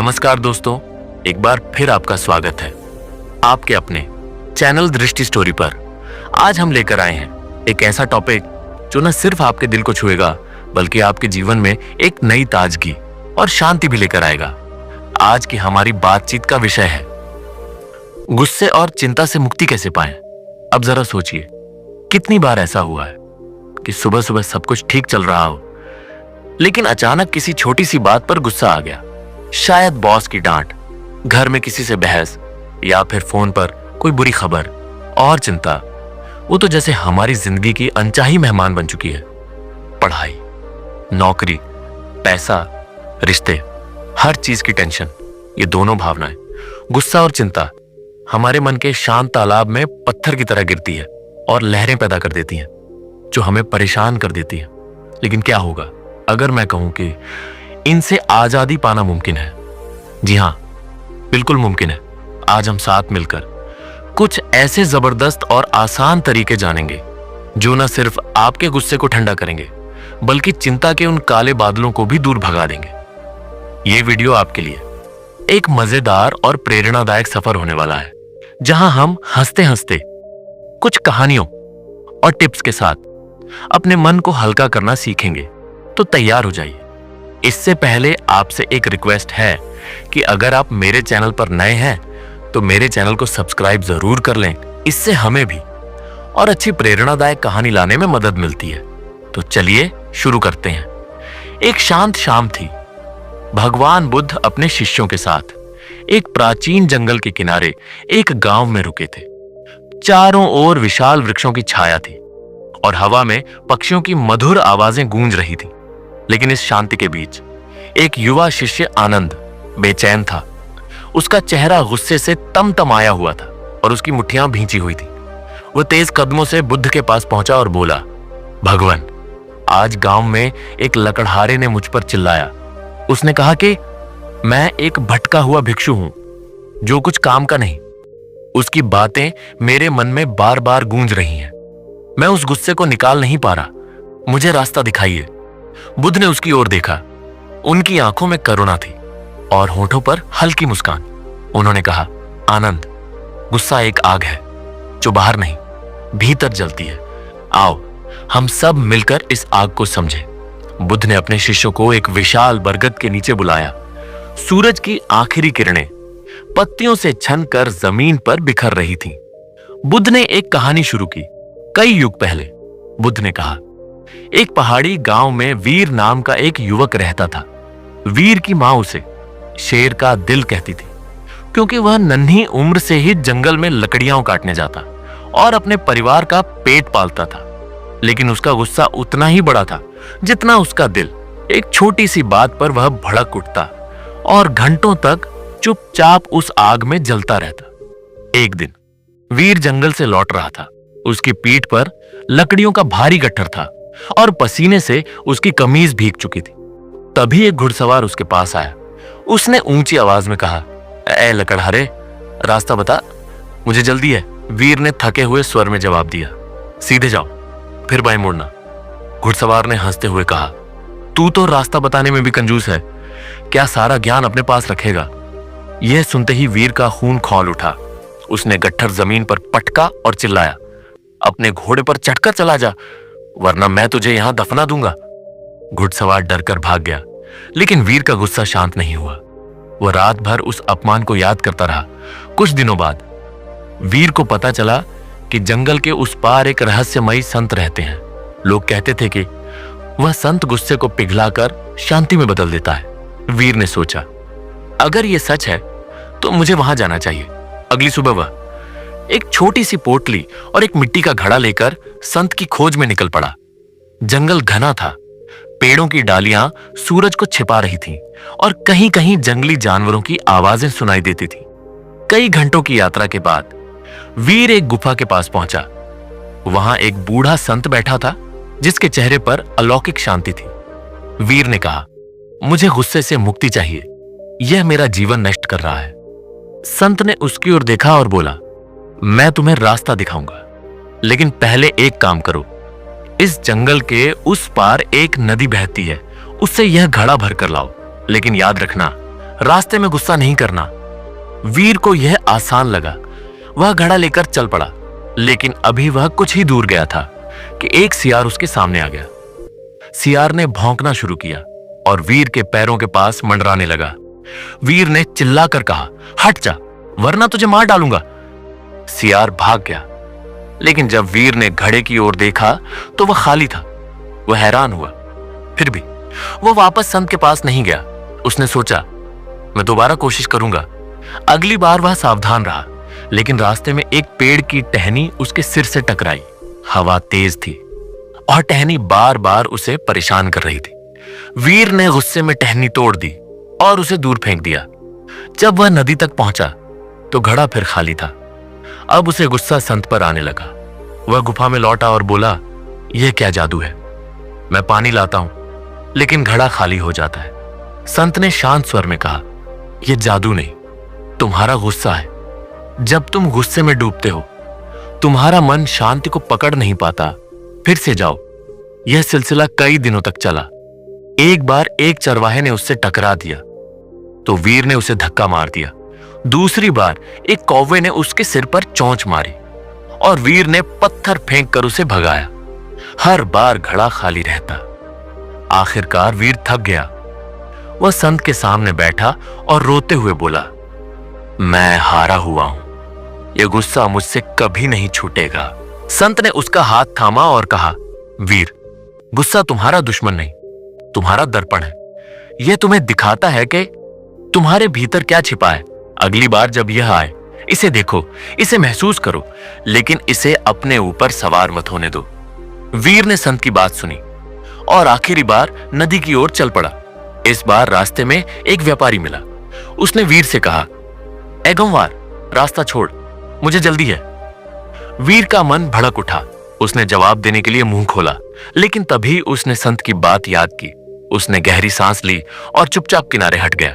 नमस्कार दोस्तों, एक बार फिर आपका स्वागत है आपके अपने चैनल दृष्टि स्टोरी पर। आज हम लेकर आए हैं एक ऐसा टॉपिक जो न सिर्फ आपके दिल को छुएगा बल्कि आपके जीवन में एक नई ताजगी और शांति भी लेकर आएगा। आज की हमारी बातचीत का विषय है गुस्से और चिंता से मुक्ति कैसे पाएं। अब जरा सोचिए, कितनी बार ऐसा हुआ है कि सुबह सुबह सब कुछ ठीक चल रहा हो, लेकिन अचानक किसी छोटी सी बात पर गुस्सा आ गया। शायद बॉस की डांट, घर में किसी से बहस या फिर फोन पर कोई बुरी खबर। और चिंता, वो तो जैसे हमारी जिंदगी की अनचाही मेहमान बन चुकी है। पढ़ाई, नौकरी, पैसा, रिश्ते, हर चीज की टेंशन, ये दोनों भावनाएं गुस्सा और चिंता हमारे मन के शांत तालाब में पत्थर की तरह गिरती है और लहरें पैदा कर देती हैं जो हमें परेशान कर देती है। लेकिन क्या होगा अगर मैं कहूं कि इनसे आजादी पाना मुमकिन है? जी हां, बिल्कुल मुमकिन है। आज हम साथ मिलकर कुछ ऐसे जबरदस्त और आसान तरीके जानेंगे जो न सिर्फ आपके गुस्से को ठंडा करेंगे बल्कि चिंता के उन काले बादलों को भी दूर भगा देंगे। ये वीडियो आपके लिए एक मजेदार और प्रेरणादायक सफर होने वाला है, जहां हम हंसते हंसते कुछ कहानियों और टिप्स के साथ अपने मन को हल्का करना सीखेंगे। तो तैयार हो जाइए। इससे पहले आपसे एक रिक्वेस्ट है कि अगर आप मेरे चैनल पर नए हैं तो मेरे चैनल को सब्सक्राइब जरूर कर लें। इससे हमें भी और अच्छी प्रेरणादायक कहानी लाने में मदद मिलती है। तो चलिए शुरू करते हैं। एक शांत शाम थी। भगवान बुद्ध अपने शिष्यों के साथ एक प्राचीन जंगल के किनारे एक गांव में रुके थे। चारों ओर विशाल वृक्षों की छाया थी और हवा में पक्षियों की मधुर आवाजें गूंज रही थी। लेकिन इस शांति के बीच एक युवा शिष्य आनंद बेचैन था। उसका चेहरा गुस्से से तमतमाया हुआ था और उसकी मुट्ठियां भींची हुई थी। वह तेज कदमों से बुद्ध के पास पहुंचा और बोला, भगवान, आज गांव में एक लकड़हारे ने मुझ पर चिल्लाया। उसने कहा कि मैं एक भटका हुआ भिक्षु हूं जो कुछ काम का नहीं। उसकी बातें मेरे मन में बार बार गूंज रही हैं। मैं उस गुस्से को निकाल नहीं पा रहा। मुझे रास्ता दिखाइए। बुद्ध ने उसकी ओर देखा। उनकी आंखों में करुणा थी और होठों पर हल्की मुस्कान। उन्होंने कहा, आनंद, गुस्सा एक आग है जो बाहर नहीं भीतर जलती है। आओ हम सब मिलकर इस आग को समझें। बुद्ध ने अपने शिष्यों को एक विशाल बरगद के नीचे बुलाया। सूरज की आखिरी किरणें पत्तियों से छनकर जमीन पर बिखर रही थीं। बुद्ध ने एक कहानी शुरू की। कई युग पहले बुद्ध ने कहा, एक पहाड़ी गांव में वीर नाम का एक युवक रहता था। वीर की मां उसे शेर का दिल कहती थी क्योंकि वह नन्ही उम्र से ही जंगल में लकड़ियां काटने जाता और अपने परिवार का पेट पालता था। लेकिन उसका गुस्सा उतना ही बड़ा था जितना उसका दिल। एक छोटी सी बात पर वह भड़क उठता और घंटों तक चुपचाप उस आग में जलता रहता। एक दिन वीर जंगल से लौट रहा था। उसकी पीठ पर लकड़ियों का भारी गट्ठर था और पसीने से उसकी कमीज भीग चुकी थी। तभी एक घुड़सवार उसके पास आया। उसने ऊंची आवाज में कहा, ए लकड़हारे, रास्ता बता, मुझे जल्दी है। वीर ने थके हुए स्वर में जवाब दिया, सीधे जाओ, फिर बाएं मुड़ना। घुड़सवार ने हंसते हुए कहा, तू तो रास्ता बताने में भी कंजूस है, क्या सारा ज्ञान अपने पास रखेगा? यह सुनते ही वीर का खून खौल उठा। उसने गट्ठर जमीन पर पटका और चिल्लाया, अपने घोड़े पर चढ़कर चला जा, वरना मैं तुझे यहां दफना दूंगा। घुड़सवार डरकर भाग गया, लेकिन वीर का गुस्सा शांत नहीं हुआ। वह रात भर उस अपमान को याद करता रहा। कुछ दिनों बाद वीर को पता चला कि जंगल के उस पार एक रहस्यमयी संत रहते हैं। लोग कहते थे कि वह संत गुस्से को पिघलाकर शांति में बदल देता है। वीर ने सोचा, अगर यह सच है तो मुझे वहां जाना चाहिए। अगली सुबह वह एक छोटी सी पोटली और एक मिट्टी का घड़ा लेकर संत की खोज में निकल पड़ा। जंगल घना था। पेड़ों की डालियां सूरज को छिपा रही थीं और कहीं कहीं जंगली जानवरों की आवाजें सुनाई देती थीं। कई घंटों की यात्रा के बाद वीर एक गुफा के पास पहुंचा। वहां एक बूढ़ा संत बैठा था जिसके चेहरे पर अलौकिक शांति थी। वीर ने कहा, मुझे गुस्से से मुक्ति चाहिए, यह मेरा जीवन नष्ट कर रहा है। संत ने उसकी ओर देखा और बोला, मैं तुम्हें रास्ता दिखाऊंगा, लेकिन पहले एक काम करो। इस जंगल के उस पार एक नदी बहती है, उससे यह घड़ा भर कर लाओ। लेकिन याद रखना, रास्ते में गुस्सा नहीं करना। वीर को यह आसान लगा। वह घड़ा लेकर चल पड़ा, लेकिन अभी वह कुछ ही दूर गया था कि एक सियार उसके सामने आ गया। सियार ने भौंकना शुरू किया और वीर के पैरों के पास मंडराने लगा। वीर ने चिल्लाकर कहा, हट जा वरना तुझे मार डालूंगा। सियार भाग गया, लेकिन जब वीर ने घड़े की ओर देखा तो वह खाली था। वह हैरान हुआ। फिर भी वह वापस संत के पास नहीं गया। उसने सोचा, मैं दोबारा कोशिश करूंगा। अगली बार वह सावधान रहा, लेकिन रास्ते में एक पेड़ की टहनी उसके सिर से टकराई। हवा तेज थी और टहनी बार बार उसे परेशान कर रही थी। वीर ने गुस्से में टहनी तोड़ दी और उसे दूर फेंक दिया। जब वह नदी तक पहुंचा तो घड़ा फिर खाली था। अब उसे गुस्सा संत पर आने लगा। वह गुफा में लौटा और बोला, यह क्या जादू है? मैं पानी लाता हूं, लेकिन घड़ा खाली हो जाता है। संत ने शांत स्वर में कहा, यह जादू नहीं, तुम्हारा गुस्सा है। जब तुम गुस्से में डूबते हो, तुम्हारा मन शांति को पकड़ नहीं पाता। फिर से जाओ। यह सिलसिला कई दिनों तक चला। एक बार एक चरवाहे ने उससे टकरा दिया तो वीर ने उसे धक्का मार दिया। दूसरी बार एक कौवे ने उसके सिर पर चोंच मारी और वीर ने पत्थर फेंक कर उसे भगाया। हर बार घड़ा खाली रहता। आखिरकार वीर थक गया। वह संत के सामने बैठा और रोते हुए बोला, मैं हारा हुआ हूं। यह गुस्सा मुझसे कभी नहीं छूटेगा। संत ने उसका हाथ थामा और कहा, वीर, गुस्सा तुम्हारा दुश्मन नहीं, तुम्हारा दर्पण है। यह तुम्हें दिखाता है कि तुम्हारे भीतर क्या छिपा है। अगली बार जब यह आए, इसे देखो, इसे महसूस करो, लेकिन इसे अपने ऊपर सवार मत होने दो। वीर ने संत की बात सुनी और आखिरी बार नदी की ओर चल पड़ा। इस बार रास्ते में एक व्यापारी मिला। उसने वीर से कहा, ए गंवार, रास्ता छोड़, मुझे जल्दी है। वीर का मन भड़क उठा। उसने जवाब देने के लिए मुंह खोला, लेकिन तभी उसने संत की बात याद की। उसने गहरी सांस ली और चुपचाप किनारे हट गया।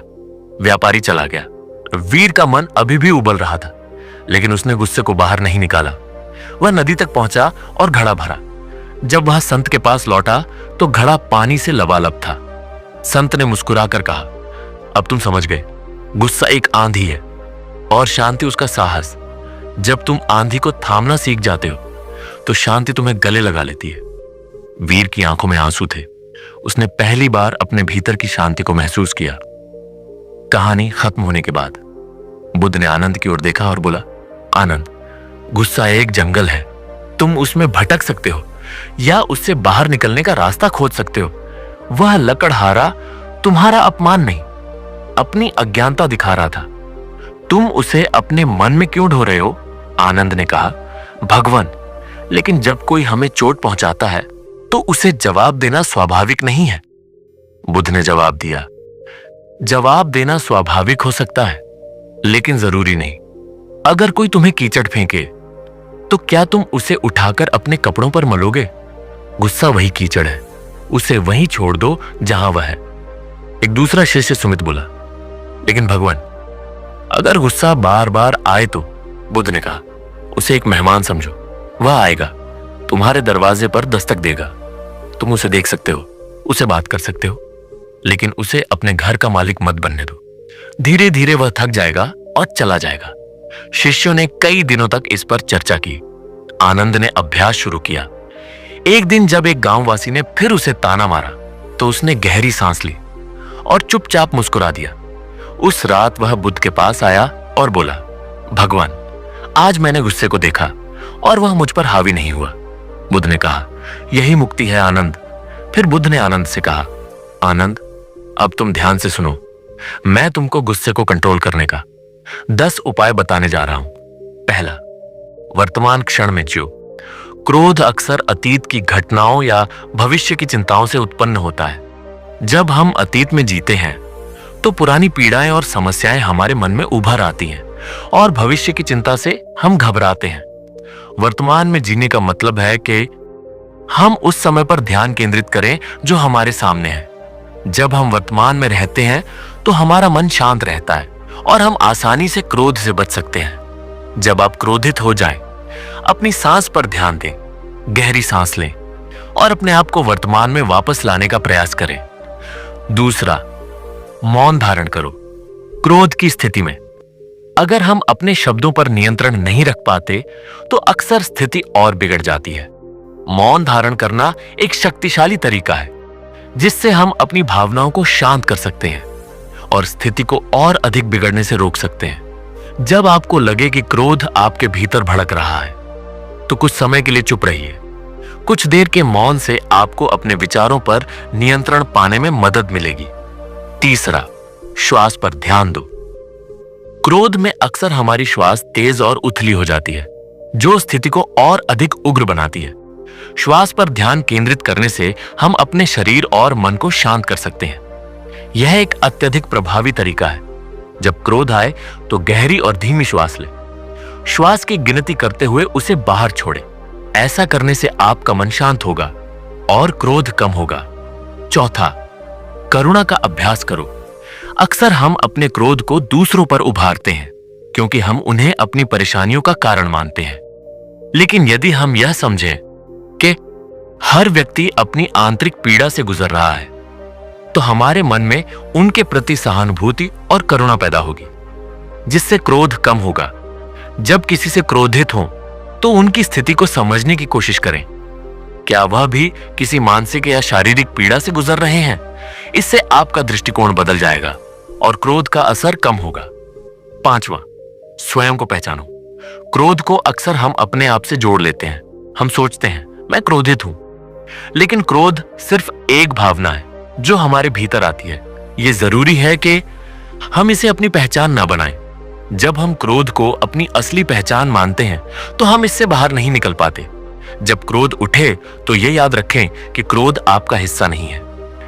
व्यापारी चला गया। वीर का मन अभी भी उबल रहा था, लेकिन उसने गुस्से को बाहर नहीं निकाला। वह नदी तक पहुंचा और घड़ा भरा। जब वह संत के पास लौटा तो घड़ा पानी से लबालब था। संत ने मुस्कुराकर कहा, अब तुम समझ गए, गुस्सा एक आंधी है और शांति उसका साहस। जब तुम आंधी को थामना सीख जाते हो तो शांति तुम्हें गले लगा लेती है। वीर की आंखों में आंसू थे। उसने पहली बार अपने भीतर की शांति को महसूस किया। कहानी खत्म होने के बाद बुद्ध ने आनंद की ओर देखा और बोला, आनंद, गुस्सा एक जंगल है। तुम उसमें भटक सकते हो या उससे बाहर निकलने का रास्ता खोज सकते हो। वह लकड़हारा तुम्हारा अपमान नहीं, अपनी अज्ञानता दिखा रहा था। तुम उसे अपने मन में क्यों ढो रहे हो? आनंद ने कहा, भगवान, लेकिन जब कोई हमें चोट पहुंचाता है तो उसे जवाब देना स्वाभाविक नहीं है। बुद्ध ने जवाब दिया, जवाब देना स्वाभाविक हो सकता है, लेकिन जरूरी नहीं। अगर कोई तुम्हें कीचड़ फेंके तो क्या तुम उसे उठाकर अपने कपड़ों पर मलोगे? गुस्सा वही कीचड़ है, उसे वहीं छोड़ दो जहां वह है। एक दूसरा शिष्य सुमित बोला, लेकिन भगवान, अगर गुस्सा बार बार आए तो? बुद्ध ने कहा, उसे एक मेहमान समझो। वह आएगा, तुम्हारे दरवाजे पर दस्तक देगा। तुम उसे देख सकते हो, उसे बात कर सकते हो, लेकिन उसे अपने घर का मालिक मत बनने दो। धीरे धीरे वह थक जाएगा और चला जाएगा। शिष्यों ने कई दिनों तक इस पर चर्चा की। आनंद ने अभ्यास शुरू किया। एक दिन जब एक गांववासी ने फिर उसे ताना मारा तो उसने गहरी सांस ली और चुपचाप मुस्कुरा दिया। उस रात वह बुद्ध के पास आया और बोला, भगवान, आज मैंने गुस्से को देखा और वह मुझ पर हावी नहीं हुआ। बुद्ध ने कहा, यही मुक्ति है आनंद। फिर बुद्ध ने आनंद से कहा, आनंद, अब तुम ध्यान से सुनो। मैं तुमको गुस्से को कंट्रोल करने का 10 उपाय बताने जा रहा हूं। पहला, वर्तमान क्षण में जियो। क्रोध अक्सर अतीत की घटनाओं या भविष्य की चिंताओं से उत्पन्न होता है। जब हम अतीत में जीते हैं तो पुरानी पीड़ाएं और समस्याएं हमारे मन में उभर आती हैं और भविष्य की चिंता से हम घबराते हैं। वर्तमान में जीने का मतलब है कि हम उस समय पर ध्यान केंद्रित करें जो हमारे सामने है। जब हम वर्तमान में रहते हैं तो हमारा मन शांत रहता है और हम आसानी से क्रोध से बच सकते हैं। जब आप क्रोधित हो जाएं, अपनी सांस पर ध्यान दें, गहरी सांस लें और अपने आप को वर्तमान में वापस लाने का प्रयास करें। दूसरा, मौन धारण करो। क्रोध की स्थिति में अगर हम अपने शब्दों पर नियंत्रण नहीं रख पाते तो अक्सर स्थिति और बिगड़ जाती है। मौन धारण करना एक शक्तिशाली तरीका है जिससे हम अपनी भावनाओं को शांत कर सकते हैं और स्थिति को और अधिक बिगड़ने से रोक सकते हैं। जब आपको लगे कि क्रोध आपके भीतर भड़क रहा है तो कुछ समय के लिए चुप रहिए। कुछ देर के मौन से आपको अपने विचारों पर नियंत्रण पाने में मदद मिलेगी। तीसरा, श्वास पर ध्यान दो। क्रोध में अक्सर हमारी श्वास तेज और उथली हो जाती है जो स्थिति को और अधिक उग्र बनाती है। श्वास पर ध्यान केंद्रित करने से हम अपने शरीर और मन को शांत कर सकते हैं। यह एक अत्यधिक प्रभावी तरीका है। जब क्रोध आए तो गहरी और धीमी श्वास लें। श्वास की गिनती करते हुए उसे बाहर छोड़ें। ऐसा करने से आपका मन शांत होगा और क्रोध कम होगा। चौथा, करुणा का अभ्यास करो। अक्सर हम अपने क्रोध को दूसरों पर उभारते हैं क्योंकि हम उन्हें अपनी परेशानियों का कारण मानते हैं। लेकिन यदि हम यह समझें कि हर व्यक्ति अपनी आंतरिक पीड़ा से गुजर रहा है तो हमारे मन में उनके प्रति सहानुभूति और करुणा पैदा होगी जिससे क्रोध कम होगा। जब किसी से क्रोधित हो तो उनकी स्थिति को समझने की कोशिश करें। क्या वह भी किसी मानसिक या शारीरिक पीड़ा से गुजर रहे हैं? इससे आपका दृष्टिकोण बदल जाएगा और क्रोध का असर कम होगा। पांचवा, स्वयं को पहचानो। क्रोध को अक्सर हम अपने आप से जोड़ लेते हैं। हम सोचते हैं मैं क्रोधित हूं, लेकिन क्रोध सिर्फ एक भावना है जो हमारे भीतर आती है। यह जरूरी है कि हम इसे अपनी पहचान ना बनाएं। जब हम क्रोध को अपनी असली पहचान मानते हैं तो हम इससे बाहर नहीं निकल पाते। जब क्रोध उठे तो यह याद रखें कि क्रोध आपका हिस्सा नहीं है।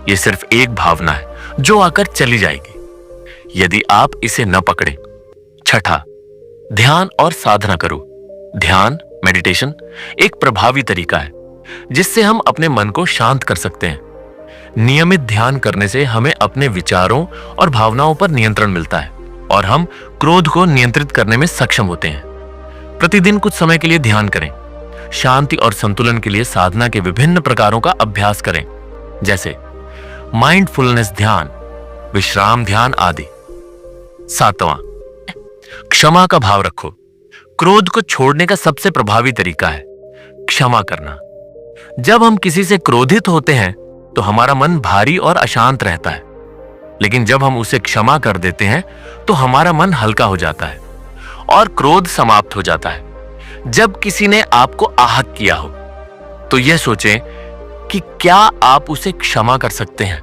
यह सिर्फ एक भावना है जो आकर चली जाएगी यदि आप इसे न पकड़ें। छठा, ध्यान और साधना करो। ध्यान, मेडिटेशन एक प्रभावी तरीका है जिससे हम अपने मन को शांत कर सकते हैं। नियमित ध्यान करने से हमें अपने विचारों और भावनाओं पर नियंत्रण मिलता है और हम क्रोध को नियंत्रित करने में सक्षम होते हैं। प्रतिदिन कुछ समय के लिए ध्यान करें। शांति और संतुलन के लिए साधना के विभिन्न प्रकारों का अभ्यास करें, जैसे माइंडफुलनेस ध्यान, विश्राम ध्यान आदि। सातवां, क्षमा का भाव रखो। क्रोध को छोड़ने का सबसे प्रभावी तरीका है क्षमा करना। जब हम किसी से क्रोधित होते हैं तो हमारा मन भारी और अशांत रहता है, लेकिन जब हम उसे क्षमा कर देते हैं तो हमारा मन हल्का हो जाता है और क्रोध समाप्त हो जाता है। जब किसी ने आपको आहत किया हो तो यह सोचें कि क्या आप उसे क्षमा कर सकते हैं।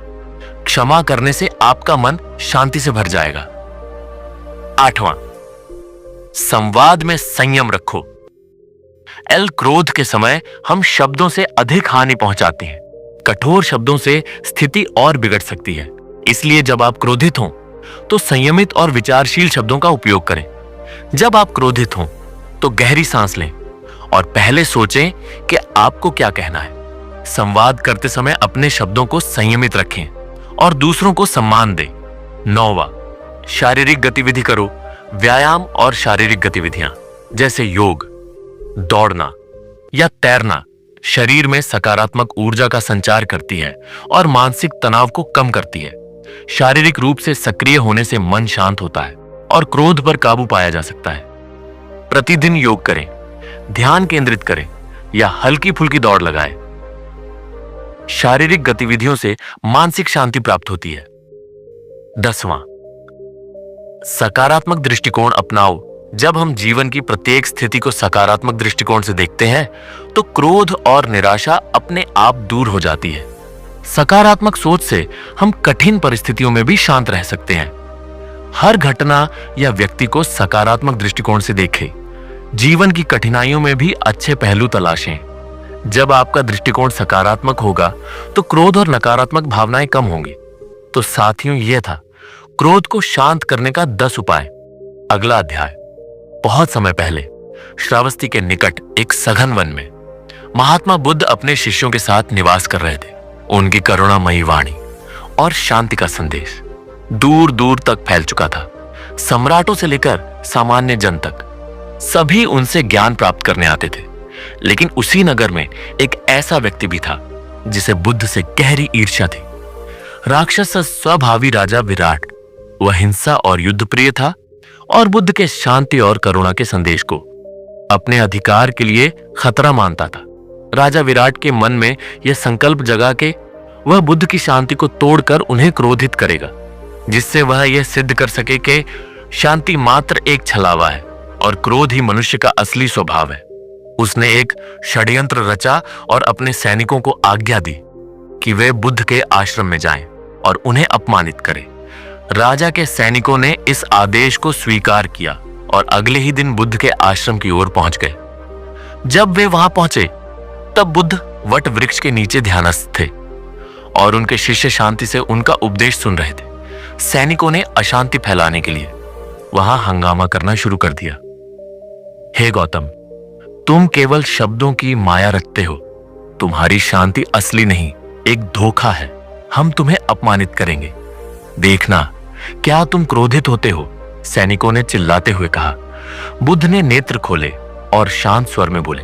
क्षमा करने से आपका मन शांति से भर जाएगा। आठवां, संवाद में संयम रखो। क्रोध के समय हम शब्दों से अधिक हानि पहुंचाते हैं। कठोर शब्दों से स्थिति और बिगड़ सकती है। इसलिए जब आप क्रोधित हों तो संयमित और विचारशील शब्दों का उपयोग करें। जब आप क्रोधित हों तो गहरी सांस लें और पहले सोचें कि आपको क्या कहना है। संवाद करते समय अपने शब्दों को संयमित रखें और दूसरों को सम्मान दें। नौवां, शारीरिक गतिविधि करो। व्यायाम और शारीरिक गतिविधियां जैसे योग, दौड़ना या तैरना शरीर में सकारात्मक ऊर्जा का संचार करती है और मानसिक तनाव को कम करती है। शारीरिक रूप से सक्रिय होने से मन शांत होता है और क्रोध पर काबू पाया जा सकता है। प्रतिदिन योग करें, ध्यान केंद्रित करें या हल्की फुल्की दौड़ लगाएं। शारीरिक गतिविधियों से मानसिक शांति प्राप्त होती है। 10वां, सकारात्मक दृष्टिकोण अपनाओ। जब हम जीवन की प्रत्येक स्थिति को सकारात्मक दृष्टिकोण से देखते हैं तो क्रोध और निराशा अपने आप दूर हो जाती है। सकारात्मक सोच से हम कठिन परिस्थितियों में भी शांत रह सकते हैं। हर घटना या व्यक्ति को सकारात्मक दृष्टिकोण से देखें। जीवन की कठिनाइयों में भी अच्छे पहलू तलाशें। जब आपका दृष्टिकोण सकारात्मक होगा तो क्रोध और नकारात्मक भावनाएं कम होंगी। तो साथियों, यह था क्रोध को शांत करने का 10 उपाय। अगला अध्याय। बहुत समय पहले श्रावस्ती के निकट एक सघन वन में महात्मा बुद्ध अपने शिष्यों के साथ निवास कर रहे थे। उनकी करुणामयी वाणी और शांति का संदेश दूर दूर तक फैल चुका था। सम्राटों से लेकर सामान्य जन तक सभी उनसे ज्ञान प्राप्त करने आते थे। लेकिन उसी नगर में एक ऐसा व्यक्ति भी था जिसे बुद्ध से गहरी ईर्ष्या थी। राक्षस स्वभावी राजा विराट वह हिंसा और युद्ध प्रिय था और बुद्ध के शांति और करुणा के संदेश को अपने अधिकार के लिए खतरा मानता था। राजा विराट के मन में यह संकल्प जगा कि वह बुद्ध की शांति को तोड़कर उन्हें क्रोधित करेगा, जिससे वह यह सिद्ध कर सके कि शांति मात्र एक छलावा है और क्रोध ही मनुष्य का असली स्वभाव है। उसने एक षड्यंत्र रचा और अपने सैनिकों को आज्ञा दी कि वे बुद्ध के आश्रम में जाएं और उन्हें अपमानित करें। राजा के सैनिकों ने इस आदेश को स्वीकार किया और अगले ही दिन बुद्ध के आश्रम की ओर पहुंच गए। जब वे वहां पहुंचे तब बुद्ध वट वृक्ष के नीचे ध्यानस्थ थे और उनके शिष्य शांति से उनका उपदेश सुन रहे थे। सैनिकों ने अशांति फैलाने के लिए वहां हंगामा करना शुरू कर दिया। हे गौतम, तुम केवल शब्दों की माया रखते हो। तुम्हारी शांति असली नहीं, एक धोखा है। हम तुम्हें अपमानित करेंगे। देखना, क्या तुम क्रोधित होते हो? सैनिकों ने चिल्लाते हुए कहा। बुद्ध ने नेत्र खोले और शांत स्वर में बोले,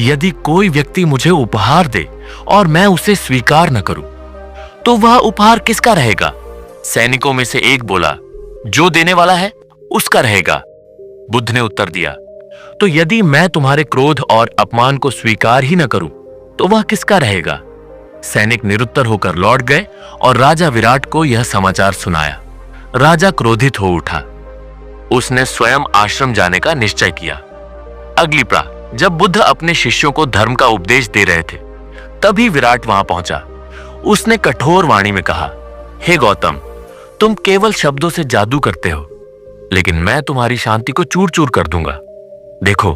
यदि कोई व्यक्ति मुझे उपहार दे और मैं उसे स्वीकार न करूं, तो वह उपहार किसका रहेगा? सैनिकों में से एक बोला, जो देने वाला है उसका रहेगा। बुद्ध ने उत्तर दिया, तो यदि मैं तुम्हारे क्रोध और अपमान को स्वीकार ही न करूं, तो वह किसका रहेगा? सैनिक निरुत्तर होकर लौट गए और राजा विराट को यह समाचार सुनाया। राजा क्रोधित हो उठा। उसने स्वयं आश्रम जाने का निश्चय किया। अगली प्रातः जब बुद्ध अपने शिष्यों को धर्म का उपदेश दे रहे थे, तभी विराट वहां पहुंचा। उसने कठोर वाणी में कहा, हे गौतम, तुम केवल शब्दों से जादू करते हो, लेकिन मैं तुम्हारी शांति को चूर चूर कर दूंगा। देखो,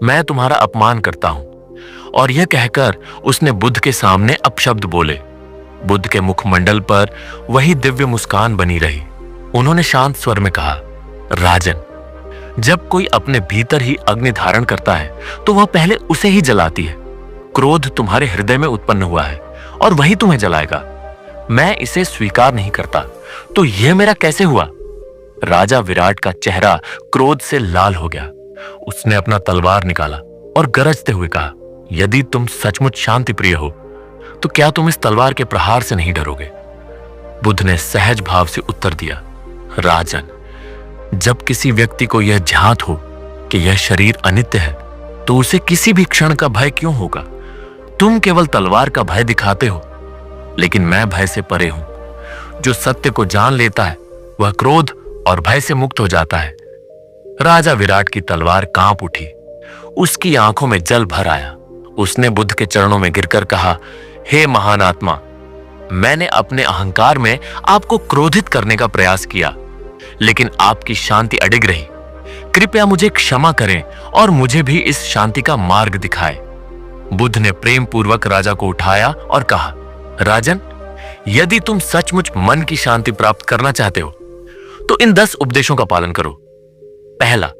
मैं तुम्हारा अपमान करता हूं। और यह कहकर उसने बुद्ध के सामने अपशब्द बोले। बुद्ध के मुखमंडल पर वही दिव्य मुस्कान बनी रही। उन्होंने शांत स्वर में कहा, राजन, जब कोई अपने भीतर ही अग्नि धारण करता है तो वह पहले उसे ही जलाती है। क्रोध तुम्हारे हृदय में उत्पन्न हुआ है और वही तुम्हें जलाएगा। मैं इसे स्वीकार नहीं करता, तो यह मेरा कैसे हुआ? राजा विराट का चेहरा क्रोध से लाल हो गया। उसने अपना तलवार निकाला और गरजते हुए कहा, यदि तुम सचमुच शांति प्रिय हो, तो क्या तुम इस तलवार के प्रहार से नहीं डरोगे? बुद्ध ने सहज भाव से उत्तर दिया, राजन, जब किसी व्यक्ति को यह झांत हो कि यह शरीर अनित्य है, तो उसे किसी भी क्षण का भय क्यों होगा? तुम केवल तलवार का भय दिखाते हो, लेकिन मैं भय से परे हूं। जो सत्य को जान लेता है वह क्रोध और भय से मुक्त हो जाता है। राजा विराट की तलवार कांप उठी। उसकी आंखों में जल भर आया। उसने बुद्ध के चरणों में गिरकर कहा, हे महान आत्मा, मैंने अपने अहंकार में आपको क्रोधित करने का प्रयास किया, लेकिन आपकी शांति अडिग रही। कृपया मुझे क्षमा करें और मुझे भी इस शांति का मार्ग दिखाएं। बुद्ध ने प्रेम पूर्वक राजा को उठाया और कहा, राजन, यदि तुम सचमुच मन की शांति प्राप्त करना चाहते हो, तो इन 10 उपदेशों का पालन करो। पहला,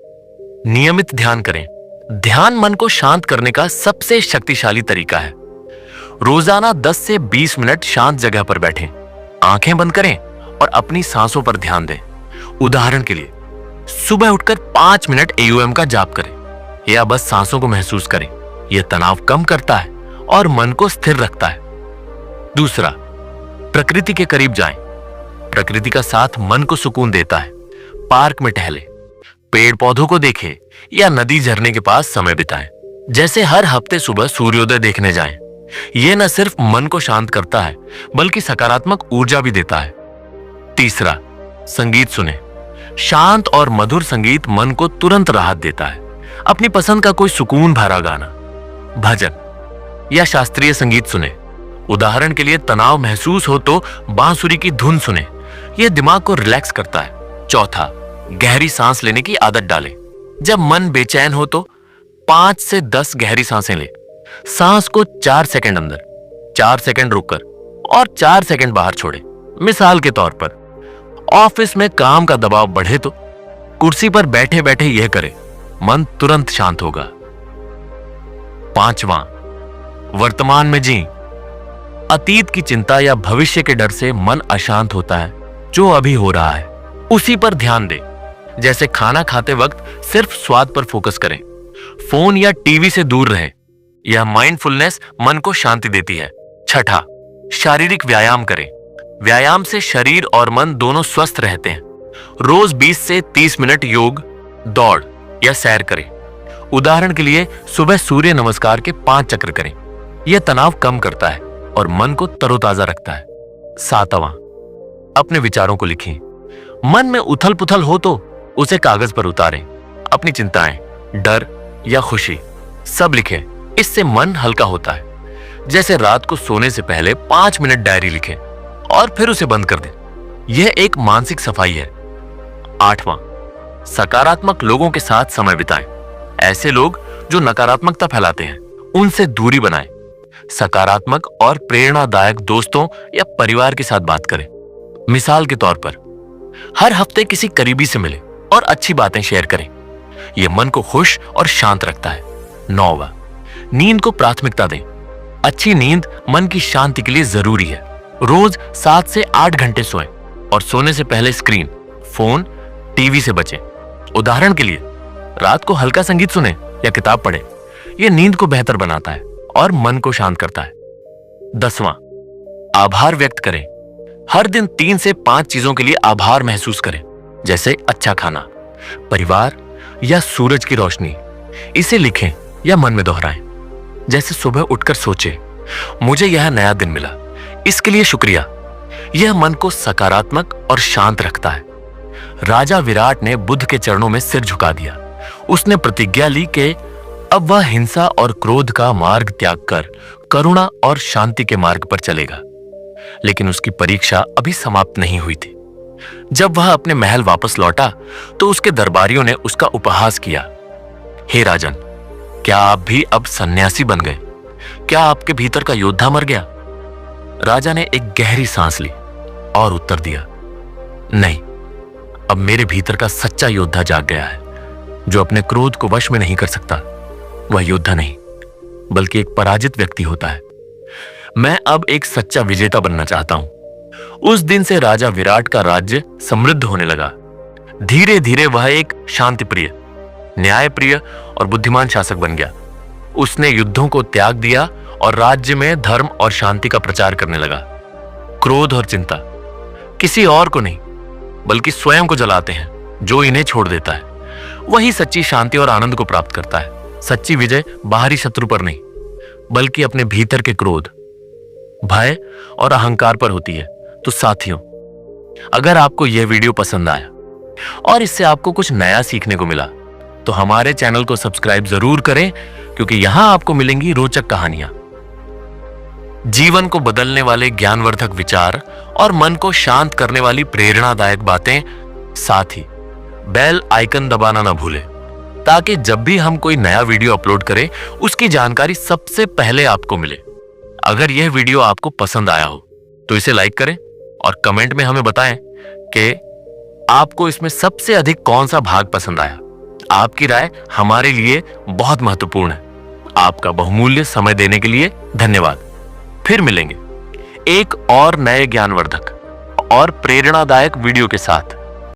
नियमित ध्यान करें। ध्यान मन को शांत करने का सबसे शक्तिशाली तरीका है। रोजाना 10 से 20 मिनट शांत जगह पर बैठें, आंखें बंद करें और अपनी सांसों पर ध्यान दें। उदाहरण के लिए, सुबह उठकर 5 मिनट AUM का जाप करें या बस सांसों को महसूस करें। यह तनाव कम करता है और मन को स्थिर रखता है। दूसरा, प्रकृति के करीब जाएं। प्रकृति का साथ मन को सुकून देता है। पार्क में टहलें, पेड़ पौधों को देखें या नदी झरने के पास समय बिताएं। जैसे हर हफ्ते सुबह सूर्योदय देखने जाएं। यह न सिर्फ मन को शांत करता है, बल्कि सकारात्मक ऊर्जा भी देता है। तीसरा, संगीत सुने। शांत और मधुर संगीत मन को तुरंत राहत देता है। अपनी पसंद का कोई सुकून भरा गाना, भजन या शास्त्रीय संगीत सुने। उदाहरण के लिए, तनाव महसूस हो तो बांसुरी की धुन सुने। यह दिमाग को रिलैक्स करता है। चौथा, गहरी सांस लेने की आदत डालें। जब मन बेचैन हो तो 5 से 10 गहरी सांसें लें। सांस को 4 सेकंड अंदर, 4 सेकंड रोककर और 4 सेकंड बाहर छोड़ें। मिसाल के तौर पर, ऑफिस में काम का दबाव बढ़े तो कुर्सी पर बैठे बैठे यह करें, मन तुरंत शांत होगा। पांचवां, वर्तमान में जी। अतीत की चिंता या भविष्य के डर से मन अशांत होता है। जो अभी हो रहा है उसी पर ध्यान दें। जैसे खाना खाते वक्त सिर्फ स्वाद पर फोकस करें। फोन या टीवी से दूर रहें। यह माइंडफुलनेस मन को शांति देती है। छठा, शारीरिक व्यायाम करें। व्यायाम से शरीर और मन दोनों स्वस्थ रहते हैं। रोज 20 से 30 मिनट योग, दौड़ या सैर करें। उदाहरण के लिए सुबह सूर्य नमस्कार के 5 चक्र करें। यह तनाव कम करता है और मन को तरोताजा रखता है। 7वां, अपने विचारों को लिखें। मन में उथल पुथल हो तो उसे कागज पर उतारें। अपनी चिंताएं, डर या खुशी सब लिखें। इससे मन हल्का होता है। जैसे रात को सोने से पहले 5 मिनट डायरी लिखें और फिर उसे बंद कर दें। यह एक मानसिक सफाई है। 8वां, सकारात्मक लोगों के साथ समय बिताएं। ऐसे लोग जो नकारात्मकता फैलाते हैं उनसे दूरी बनाएं। सकारात्मक और प्रेरणादायक दोस्तों या परिवार के साथ बात करें। मिसाल के तौर पर हर हफ्ते किसी करीबी से मिलें और अच्छी बातें शेयर करें। यह मन को खुश और शांत रखता है। 9वां, नींद को प्राथमिकता दें। अच्छी नींद मन की शांति के लिए जरूरी है। रोज 7 से 8 घंटे सोएं और सोने से पहले स्क्रीन, फोन, टीवी से बचें। उदाहरण के लिए रात को हल्का संगीत सुने या किताब पढ़ें। यह नींद को बेहतर बनाता है और मन को शांत करता है। 10वां, आभार व्यक्त करें। हर दिन 3 से 5 चीजों के लिए आभार महसूस करें, जैसे अच्छा खाना, परिवार या सूरज की रोशनी। इसे लिखें या मन में दोहराएं। जैसे सुबह उठकर सोचें, मुझे यह नया दिन मिला, इसके लिए शुक्रिया। यह मन को सकारात्मक और शांत रखता है। राजा विराट ने बुद्ध के चरणों में सिर झुका दिया। उसने प्रतिज्ञा ली कि अब वह हिंसा और क्रोध का मार्ग त्याग कर करुणा और शांति के मार्ग पर चलेगा। लेकिन उसकी परीक्षा अभी समाप्त नहीं हुई थी। जब वह अपने महल वापस लौटा तो उसके दरबारियों ने उसका उपहास किया। हे राजन, क्या आप भी अब सन्यासी बन गए? क्या आपके भीतर का योद्धा मर गया? राजा ने एक गहरी सांस ली और उत्तर दिया, नहीं, अब मेरे भीतर का सच्चा योद्धा जाग गया है, जो अपने क्रोध को वश में नहीं कर सकता। वह योद्धा नहीं, बल्कि एक पराजित व्यक्ति होता है। मैं अब एक सच्चा विजेता बनना चाहता हूं। उस दिन से राजा विराट का राज्य समृद्ध होने लगा। धीरे धीरे वह एक शांतिप्रिय, न्यायप्रिय और बुद्धिमान शासक बन गया। उसने युद्धों को त्याग दिया और राज्य में धर्म और शांति का प्रचार करने लगा। क्रोध और चिंता किसी और को नहीं, बल्कि स्वयं को जलाते हैं। जो इन्हें छोड़ देता है वही सच्ची शांति और आनंद को प्राप्त करता है। सच्ची विजय बाहरी शत्रु पर नहीं, बल्कि अपने भीतर के क्रोध, भय और अहंकार पर होती है। तो साथियों, अगर आपको यह वीडियो पसंद आया और इससे आपको कुछ नया सीखने को मिला तो हमारे चैनल को सब्सक्राइब जरूर करें, क्योंकि यहां आपको मिलेंगी रोचक कहानियां, जीवन को बदलने वाले ज्ञानवर्धक विचार और मन को शांत करने वाली प्रेरणादायक बातें। साथ ही बेल आइकन दबाना ना भूलें, ताकि जब भी हम कोई नया वीडियो अपलोड करें उसकी जानकारी सबसे पहले आपको मिले। अगर यह वीडियो आपको पसंद आया हो तो इसे लाइक करें और कमेंट में हमें बताएं कि आपको इसमें सबसे अधिक कौन सा भाग पसंद आया। आपकी राय हमारे लिए बहुत महत्वपूर्ण है। आपका बहुमूल्य समय देने के लिए धन्यवाद। फिर मिलेंगे एक और नए ज्ञानवर्धक और प्रेरणादायक वीडियो के साथ।